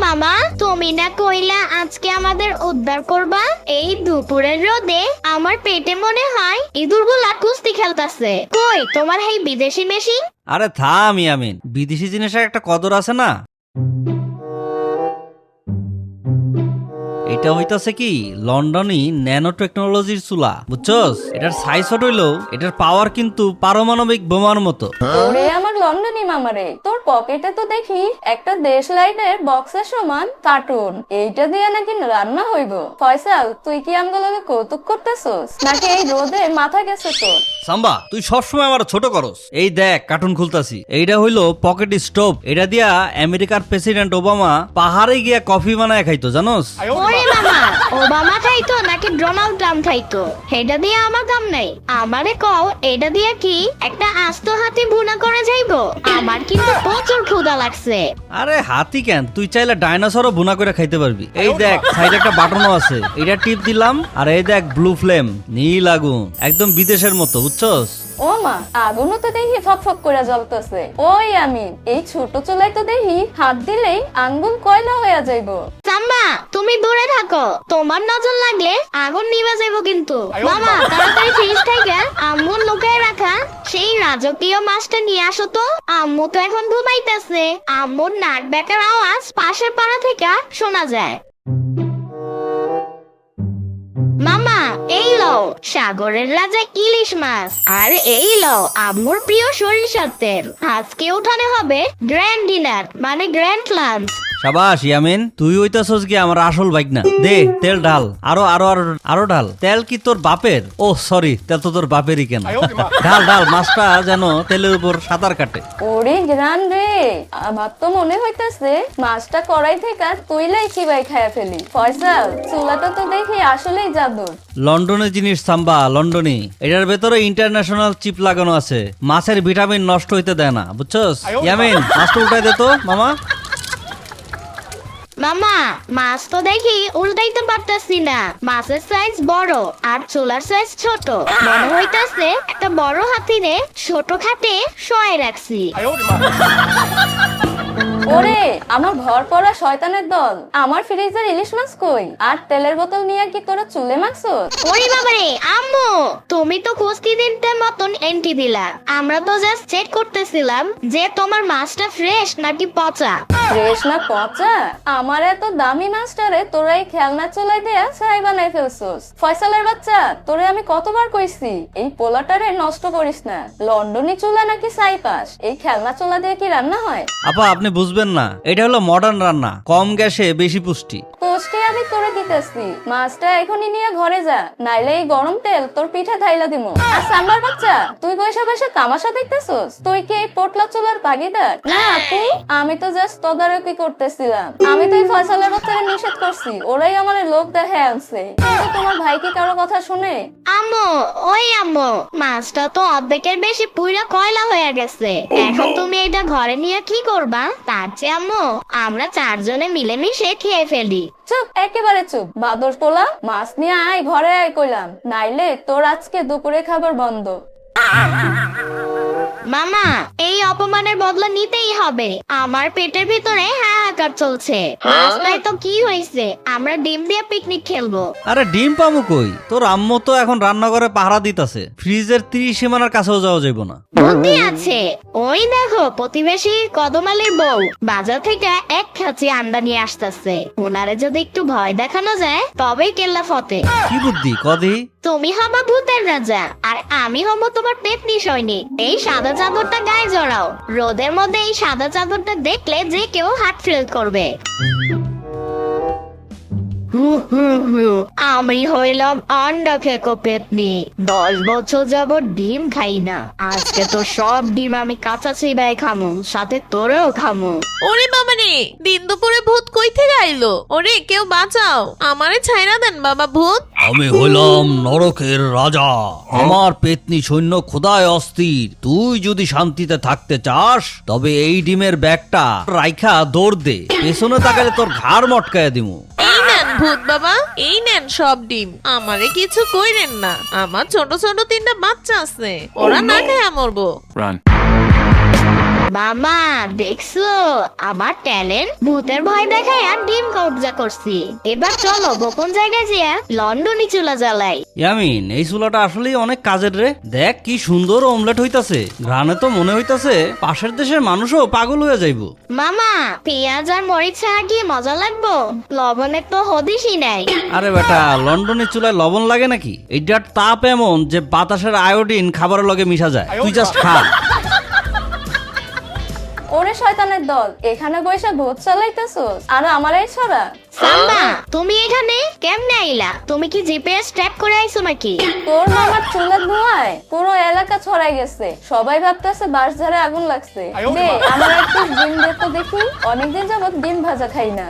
মামা, তুমি না কইলা আজকে আমাদের উদ্ধার করবা? এই দুপুরের রোদে আমার পেটে মনে হয় ইঁদুরগুলা কুস্তি খেলতাছে। কই তোমার এই বিদেশি মেশিন? আরে থাম ইয়ামিন, বিদেশি জিনিসের একটা কদর আছে না। এটা হইতাছে কি লন্ডনই ন্যানো টেকনোলজির চুলা, বুঝছস? এটার সাইজ ছোট হইলেও এটার পাওয়ার কিন্তু পারমাণবিক বোমার মতো। ওরে আমার লন্ডনী মামারে, তোর পকেটে তো দেখি একটা দেশ লাইটের বক্সের সমান কার্টুন। এইটা দিয়ে নাকি রান্না হইব। ফয়সাল, তুই কি আমগুলোকে কৌতুক করতেছস নাকি এই রোদে মাথা গেছে তোর? সাম্বা, তুই সবসময় আমার ছোট করস। এই দেখ কার্টুন খুলতাছি, এইটা হইলো পকেট স্টোভ। এটা দিয়া আমেরিকার প্রেসিডেন্ট ওবামা পাহাড়ে গিয়া কফি বানায় খাইতো, জানোস? ওরে মামা, ওবামা খাইতো নাকি ডোনাল্ড ট্রাম্প খাইতো? এটা দিয়ে আমার দাম নাই। আমারে কও এটা দিয়ে কি একটা আস্ত হাতি ভুনা করে যাইবো? আমার কিন্তু প্রচুর ক্ষুধা লাগছে। আরে হাতি কেন, তুই চাইলে ডাইনোসরও ভুনা করে খাইতে পারবি। এই দেখ সাইডে একটা বাটনও আছে, এটা টিপ দিলাম। আর এই দেখ ব্লু ফ্লেম, নীল আগুন, একদম বিদেশের মতো, বুঝছস? ও মা, আগুনও তো দেখি ফকফক করে জ্বলতেছে। ওই আমি এই ছোট চুলাই তো দেখি হাত দিলেই আঙ্গুল কয়লা হয়ে যাইব। সাম্বা, তুমি দূরে থাকো, তোমার নজর লাগলে আগুন নিভে যাইবো কিন্তু। মামা, তাড়াতাড়ি ফ্রিজ থেকে আম্মুর লুকায় রাখা সেই রাজকীয় মাছটা নিয়ে আসো তো। আম্মু তো এখন ঘুমাইতেছে। আম্মুর নাক ডাকার আওয়াজ পাশের পাড়া থেকে শোনা যায়। মামা, এই লও সাগরের রাজা ইলিশ মাছ। আর এই লও আম্মুর প্রিয় সরিষার তেল। আজকে উঠানে হবে গ্র্যান্ড ডিনার, মানে গ্র্যান্ড লাঞ্চ। সাবাস ইয়ামিন, তুই হইতাছস কি আমার আসল বাইক না। দে তেল ঢাল, আরো আরো আরো আরো ঢাল। তেল কি তোর বাপের? ও সরি, তেল তো তোর বাপেরই কেন। ঢাল ঢাল, মাছটা যেন তেলের উপর সাঁতার কাটে। ওরে গ্রান রে, আমার তো মনে হইতাছে মাছটা কড়াই থেকে তুইলাই চিবাই খায়া ফেলি। ফয়সাল, চুলাটা তো দেখি আসলেই জাদুর। লন্ডনের জিনিস সাম্বা, লন্ডনী। এটার ভেতরে ইন্টারন্যাশনাল চিপ লাগানো আছে, মাছের ভিটামিন নষ্ট হইতে দেয় না, বুঝছস? ইয়ামিন, মাছটা উল্টাই দে তো মামা। মামা, মাছ তো দেখি উল্টাইতে পারতাছি না। মাছের সাইজ বড় আর চুলার সাইজ ছোট। মনে হইতাছে একটা বড় হাতিরে ছোট খাটে শোয়াই রাখছি। ওরে আমার ভর পড়া শয়তানের দল, আমার ফ্রিজের ইলিশ মাছ কই? আর তেলের বোতল নিয়ে কি তোরা চুলে মাখছস? ওরে বাবারে, আম্মু তুমি তো কুস্তি দিনতে মতন এন্ট্রি দিলা। আমরা তো জাস্ট চেক করতেছিলাম যে তোমার মাছটা ফ্রেশ নাকি পচা। ফ্রেশ না পচা? আমার এত দামি মাছটারে তোরা এই খেলনা চুলাই দেয়া ছাই বানাই ফেলছস। ফয়সালের বাচ্চা, তোরে আমি কতবার কইছি এই পোলাটারে নষ্ট করিস না। লন্ডনী চুলা নাকি ছাই পাস, এই খেলনা চুলা দিয়ে কি রান্না হয়? আপা আপনি বুঝবেন না, এটা হলো মডার্ন রান্না, কম গ্যাসে বেশি পুষ্টি। পোস্টে আমি তোরে দিতেছি, মাছটা এখনই নিয়ে ঘরে যা, নাইলে এই গরম তেল তোর পিঠে ধাইলা দিমু। আর সাম্বার বাচ্চা, তুই বসে বসে তামাশা দেখতেছস? তুই কি এই পোটলা চুলার ভাগিদার? না আপু, আমি তো জাস্ট তদারকি করতেছিলাম। আমি তো এই ফয়সালের বাচ্চাকে নিষেধ করছি, ওরাই আমার লোক দেখে আনছে। কিন্তু তোমার ভাই কি কারো কথা শুনে? আম্মু, ওই আম্মু, মাছটা তো অর্ধেকের বেশি পুরা কয়লা হয়ে গেছে। এখন তুমি এটা ঘরে নিয়ে কি করবা? তার চেয়ে আম্মু আমরা চারজনে মিলেমিশে খেয়ে ফেলি। চুপ, একেবারে চুপ। বাদর পোলা, মাছ নিয়ে আয় ঘরে আয় কইলাম, নাইলে তোর আজকে দুপুরে খাবার বন্ধ। মামা, এই অপমানের বদলা নিতেই হবে। আমার পেটের ভিতরে হাহাকার চলছে। মাছ নাই তো কি হয়েছে, আমরা ডিম দিয়ে পিকনিক খেলবো। আরে ডিম পামু কই? তোর আম্মু তো এখন রান্নাঘরে পাহারা দিতাছে, ফ্রিজের 30 সীমানার কাছেও যাওয়া যাইব না। বুদ্ধি আছে। ওই দেখো প্রতিবেশী কদমালির বউ বাজার থেকে এক খাঁচি আন্ডা নিয়ে আসতেছে। ওনারে যদি একটু ভয় দেখানো যায় তবেই কেল্লা ফতে। কি বুদ্ধি কদি? তুমি হবা ভূতের রাজা আর আমি হব তোমার পেতনি সৈনিক। এই সাদা চাদরটা গায়ে জড়াও। রোদের মধ্যে এই সাদা চাদরটা দেখলে যে কেউ হার্ট ফেল করবে। আমি হইলাম আন্ডা খেকো পেতনি। 10 বছর যাবত ডিম খাই না। আজকে তো সব ডিম আমি কাঁচা চিবাই খামু, সাথে তোরেও খামু। ওরে বাবা রে, দিন দুপুরে ভূত কই থেকে আইলো? ওরে কেউ বাঁচাও, আমারে ছাইরা দেন বাবা ভূত। আমি হইলাম নরকের রাজা, আমার পেতনি সৈন্য খোদায় অস্থির। তুই যদি শান্তিতে থাকতে চাস তবে এই ডিমের ব্যাগটা রাইখা দৌড় দে, পেছনে তাকালে তোর ঘাড় মটকায় দিমু। এই নেন ভূত বাবা, এই নেন সব ডিম। আমারে কিছু কইরেন না, আমার ছোট ছোট 3টা বাচ্চা আছে, ওরা না খেয়ে মরবো। Run. মামা দেখছো আমার ট্যালেন্ট, ভূতের ভয় দেখায় আর ডিম কবজা করছি। এবার চলো গোপন জায়গায় যেয়ে লন্ডনী চুলা জ্বালাই। ইয়ামিন, এই চুলাটা আসলেই অনেক কাজের রে। দেখ কি সুন্দর অমলেট হইতাছে, ঘ্রাণে তো মনে হইতাছে পাশের দেশের মানুষও পাগল হয়ে যাইবো। মামা পেঁয়াজ আর মরিচ ছাড়া কি মজা লাগবো? লবণের তো হদিসই নাই। আরে বেটা, লন্ডনের চুলায় লবণ লাগে নাকি? এইটার তাপ এমন যে বাতাসের আয়োডিন খাবারের লগে মিশা যায়। তুই জাস্ট খা। ওরে শয়তানের দল, এখানে বসে ভূত চালাইতেছস আর আমার এই ছড়া। সাম্বা তুমি এখানে কেমনে আইলা? তুমি কি জিপিএস ট্র্যাক করে আইছো নাকি? তোর মামার চুলের ধোঁয়ায় পুরো এলাকা ছড়াই গেছে, সবাই ভাবতেছে বাস ঝাড়ে আগুন লাগছে। দে আমার একটু ডিম দে তো দেখি, অনেকদিন যাবত ডিম ভাজা খাই না।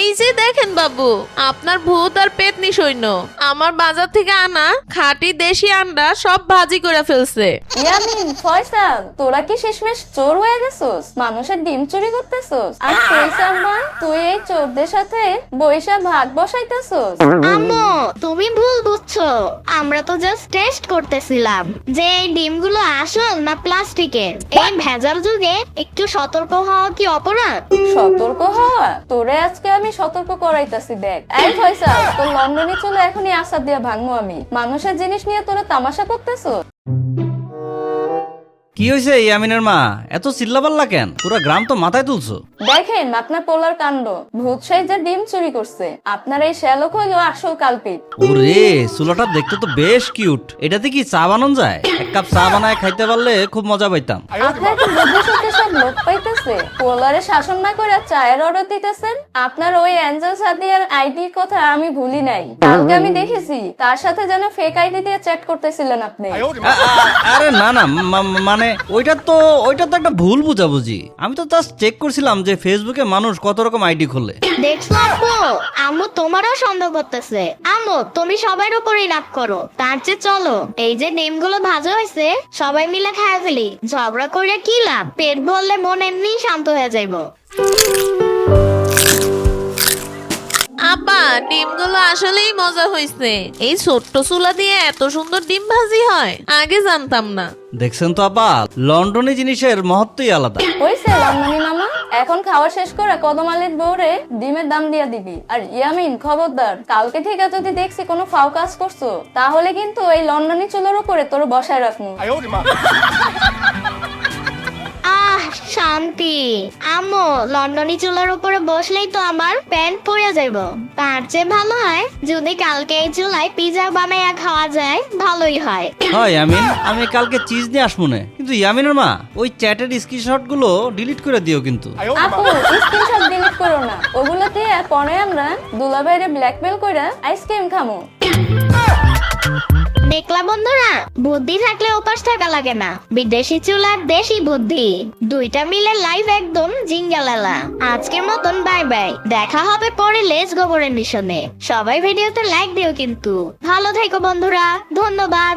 এই যে দেখেন বাবু, আপনার ভূত আর পেতনি সৈন্য আমার বাজার থেকে আনা খাঁটি দেশি আন্ডা সব ভাজি করে ফেলছে। ইয়ামিন, ফয়সাল, তোরা কি শেষমেশ চোর হয়ে গেছস? মানুষের ডিম চুরি করতেছস? আর তুই সাম্বা, তুই এই চোরদের সাথে বৈশা ভাগ বসাইতেছস? আম্মু তুমি ভুল বুঝছো, আমরা তো জাস্ট টেস্ট করতেছিলাম যে এই ডিমগুলো আসল না প্লাস্টিকের। এই ভেজাল যুগে একটু সতর্ক হওয়া কি অপরাধ? সতর্ক হওয়া? তোরে আজকে আমি সতর্ক করাইতাছি। দেখ এই ফয়সাল, তোর লন্ডনে চলে এখনই আসার দিয়া ভাঙবো আমি। মানুষের জিনিস নিয়ে তোরা তামাশা করতেছস? কি হয়েছে ইয়ামিনের মা, এত চিল্লাপাল্লা কেন? পুরো গ্রাম তো মাথায় তুলছো। দেখেন আপনার পোলার কাণ্ড, ভূত সাইজে ডিম চুরি করছে। আপনার এই শ্যালক হইল আসল কালপিট। ওরে, চুলাটা দেখতে তো বেশ কিউট। এটাতে কি চা বানানো যায়? এক কাপ চা বানায় খাইতে পারলে খুব মজা পাইতাম। আপনার কি বুদ্ধি শক্তি সব লোক পাইতেছে? পোলারে শাসন না করে চায়ের অর্ডার দিতেছেন। আপনার ওই অ্যাঞ্জেল সাদিয়ার আইডির কথা আমি ভুলি নাই, কালকে আমি দেখেছি তার সাথে যেন ফেক আইডি দিয়ে চ্যাট করতেছিলেন আপনি। আরে না না, মানে ওইটা তো একটা ভুল বুঝাবুঝি। আমি তো জাস্ট চেক করছিলাম যে ফেসবুকে মানুষ কত রকম আইডি খোলে। দেখছো আপু, আম্মু তোমারও সন্দেহ করতেছে। আম্মু তুমি সবার উপরেই রাগ করো, তার চেয়ে চলো এই যে ডিমগুলো ভাজা হয়েছে সবাই মিলে খায় ফেলি। ঝগড়া করে কি লাভ? পেট ভরলে মন এমনি শান্ত হয়ে যাইবো। আব্বা, ডিমগুলো আসলেই মজা হয়েছে। এই ছোট্ট চুলা দিয়ে এত সুন্দর ডিম ভাজি হয়, আগে জানতাম না। দেখছেন তো আপা, লন্ডনী জিনিসের মহত্বই আলাদা। হইছে লন্ডনী মামা, এখন খাওয়া শেষ করে কদম আলীর বউরে ডিমের দাম দিয়া দিবি। আর ইয়ামিন খবরদার, কালকে থেকে যদি দেখছি কোনো ফাও কাজ করছো তাহলে কিন্তু এই লন্ডনী চুলার উপরে তোর বসায় রাখবো। আহ শান্তি। আম্মু লন্ডনী চুলার উপরে বসলেই তো আমার প্যান্ট পরে যাইব। তার চেয়ে ভালো হয় যদি কালকে এই চুলায় পিজা বানাইয়া খাওয়া যায়, ভালোই হয়। হয় ইয়ামিন, আমি কালকে চিজ নিয়ে আসবো না। কিন্তু ইয়ামিনের মা, ওই চ্যাটের স্ক্রিনশট গুলো ডিলিট করে দিও কিন্তু। আপু স্ক্রিনশট ডিলিট করো না, ওগুলো দিয়ে পরে আমরা দুলাভাইরে ব্ল্যাকমেল কইরা আইসক্রিম খামু। দেখলা বন্ধুরা, বুদ্ধি থাকলে উপাস থাকা লাগে না। বিদেশি চুলার দেশি বুদ্ধি, দুইটা মিলে লাইভ একদম জিঙ্গালালা। আজকের মতন বাই বাই, দেখা হবে পরে লেটস গো মিশনে। সবাই ভিডিওতে লাইক দিও কিন্তু। ভালো থেকো বন্ধুরা, ধন্যবাদ।